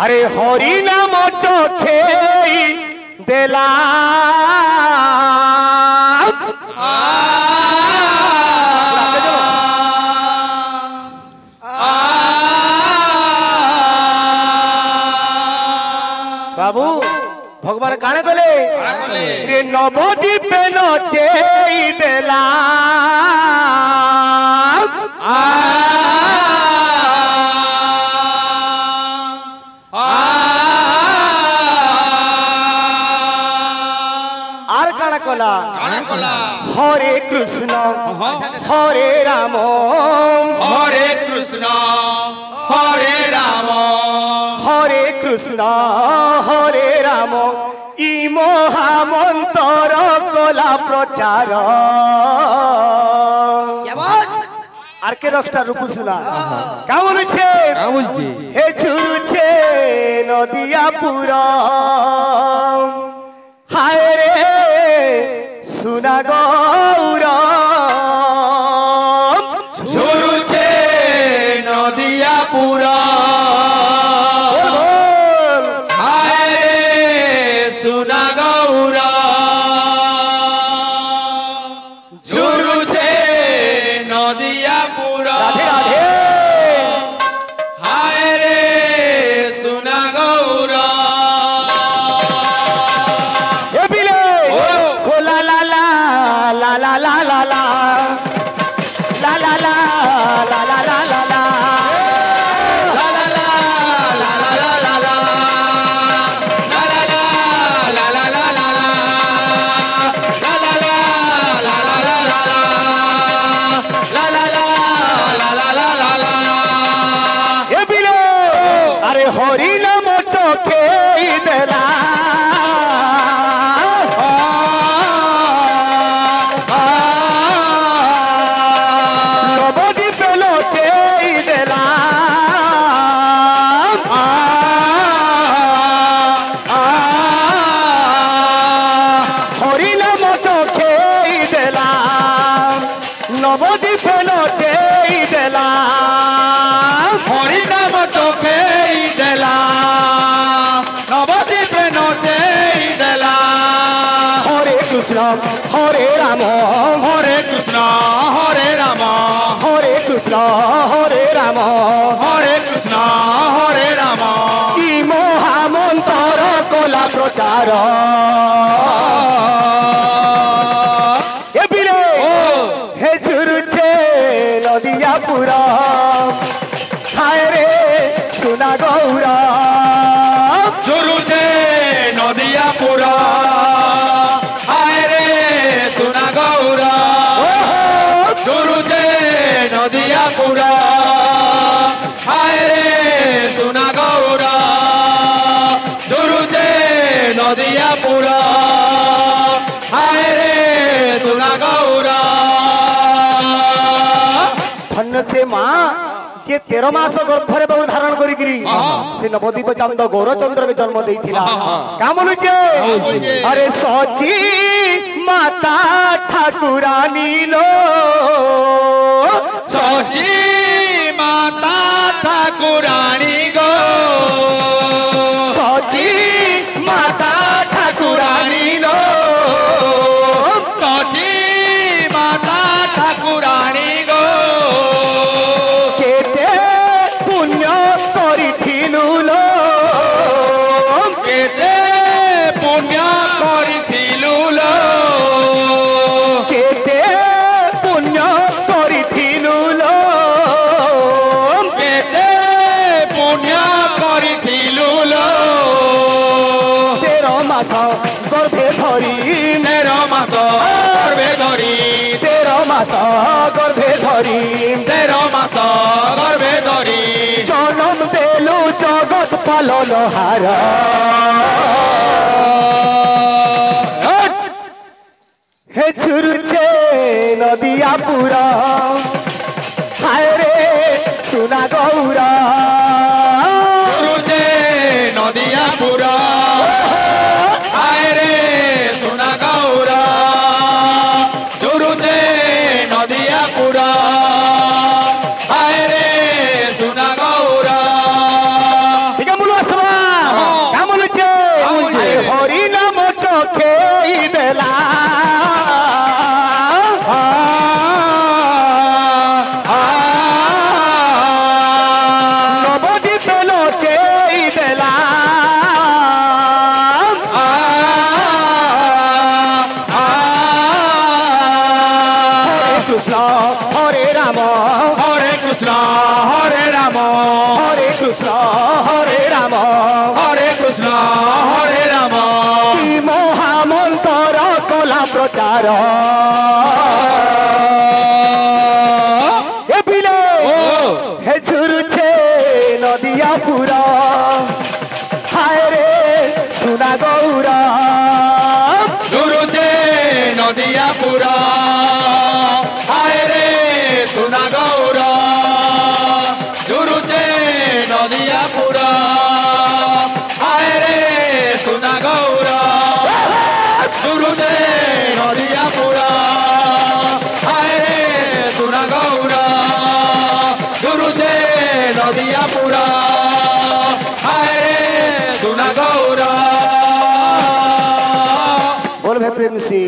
अरे हरि नाम चोखे देला बाबू भगवान काने कले रे नवदीप नचे देला आर काना कला हरे कृष्ण हरे राम हरे कृष्ण हरे राम हरे कृष्ण हरे राम इ महामंत्र कला प्रचार আর কে রকটা রুকু শোনা কেমন আছে হে ঝুরছে নদিয়া পুরা হায় রে সোনা গৌরা ঝুরছে নদিয়া পুরা হায় রে সোনা গৌরা ঝুরছে নদিয়া পুরা রাধে রাধে হায় রে সোনা গৌরা এ বিলে ও লা লা লা লা লা লা লা লা লা লা লা লা লা লা লা লা हरि नाम चोखे देला नवदीप नचे देला हरि नाम चोखे देला नवदीप नचे देला हरि नाम चोखे देला नवदीप नचे देला हरे कृष्ण हरे राम हरे कृष्ण हरे राम हरे कृष्ण हरे राम हरे कृष्ण हरे राम इ महामंत्र कला प्रचार ए बिरे हे झुरछे नदिया पुरा हाय रे सोना गौरा ঝুরছে নদিয়া পুরা হায় রে সোনা গৌরা ঝুরছে নদিয়া পুরা হায় রে সোনা গৌরা ঝুরছে নদিয়া পুরা হায় রে সোনা গৌরা धन्य से माँ जे 13 मास गर्भरे बहु धारण करी से नवदीप चांद गौरचंद्र के जन्म देइथिला का मनुजे अरे सची माता ठाकुरानी लो सची माता ठाकुरानी गो सची माता ठाकुरानी लो सची माता ठाकुरानी गो केते पुण्य करिथिलु लो केते पुण्य करिथिलु लो केते पुण्य करिथिलु लो केते पुण्य करिथिलु लो 13 मास गर्भे धरी 13 मास गर्भे धरी 13 मास गर्भे धरी 13 मास गर्भे धरी जन्म देलु जगत पालन हार हे झुरछे नदिया पुरा हाय रे सोना गौरा ঝুরছে নদিয়া পুরা হায় রে সোনা গৌরা ঝুরছে নদিয়া পুরা হায় রে সোনা গৌরা ঠিক আছে বলো আসবা কৃষ্ণ হরে রাম কি মহামন্ত্র কলা প্রচার এ বিলে হে ঝুরুছে নদিয়া পুরা হায় রে সোনা গৌরা ঝুরুছে নদিয়া পুরা হায় রে সোনা গৌরা ঝুরুছে নদিয়া পুরা হায় রে সোনা গৌরা ঝুরুছে নদিয়া পুরা হায় রে সোনা গৌরা ঝুরুছে নদিয়া পুরা হায় রে সোনা গৌরা बोल भाई प्रेम से